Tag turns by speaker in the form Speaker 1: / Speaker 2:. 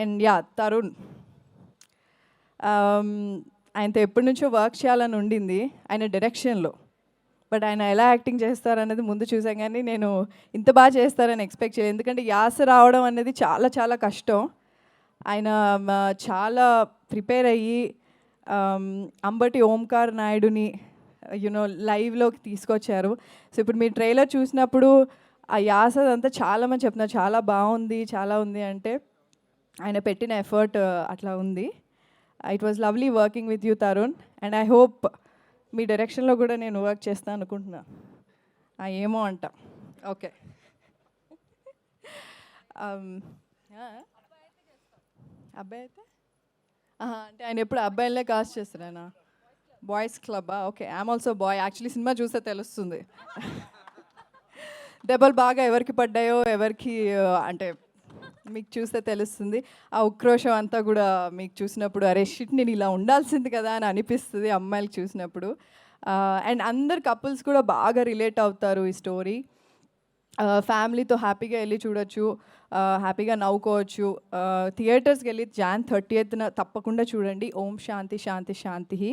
Speaker 1: And yeah Tarun, ఆయనతో ఎప్పటి నుంచో వర్క్ చేయాలని ఉండింది ఆయన డైరెక్షన్లో. బట్ ఆయన ఎలా యాక్టింగ్ చేస్తారనేది ముందు చూసాం, కానీ నేను ఇంత బాగా చేస్తారని ఎక్స్పెక్ట్ చేయలేదు. ఎందుకంటే యాస రావడం అనేది చాలా చాలా కష్టం. ఆయన చాలా ప్రిపేర్ అయ్యి అంబటి ఓంకార్ నాయుడుని లైవ్లోకి తీసుకొచ్చారు. సో ఇప్పుడు మీ ట్రైలర్ చూసినప్పుడు ఆ యాస అంతా చాలామంది చెప్తున్నారు చాలా బాగుంది, చాలా ఉంది అంటే ఆయన పెట్టిన ఎఫర్ట్ అట్లా ఉంది. It was lovely working with you Tarun, and I hope మీ డైరెక్షన్లో కూడా నేను వర్క్ చేస్తాను అనుకుంటున్నా. ఏమో అంట. ఓకే. అబ్బాయి అయితే అంటే ఆయన ఎప్పుడు అబ్బాయిలే కాస్ట్ చేస్తారా? బాయ్స్ క్లబ్బా? Okay, I'm also boy. Actually cinema చూస్తే తెలుస్తుంది. దెబ్బలు బాగా ఎవరికి పడ్డాయో, ఎవరికి అంటే మీకు చూస్తే తెలుస్తుంది. ఆ ఉక్రోషం అంతా కూడా మీకు చూసినప్పుడు అరే షిట్ నేను ఇలా ఉండాల్సింది కదా అని అనిపిస్తుంది అమ్మాయిలకు చూసినప్పుడు. అండ్ అందరు కపుల్స్ కూడా బాగా రిలేట్ అవుతారు ఈ స్టోరీ. ఫ్యామిలీతో హ్యాపీగా వెళ్ళి చూడొచ్చు, హ్యాపీగా నవ్వుకోవచ్చు. థియేటర్స్కి వెళ్ళి Jan 30th తప్పకుండా చూడండి. ఓం శాంతి శాంతి శాంతి.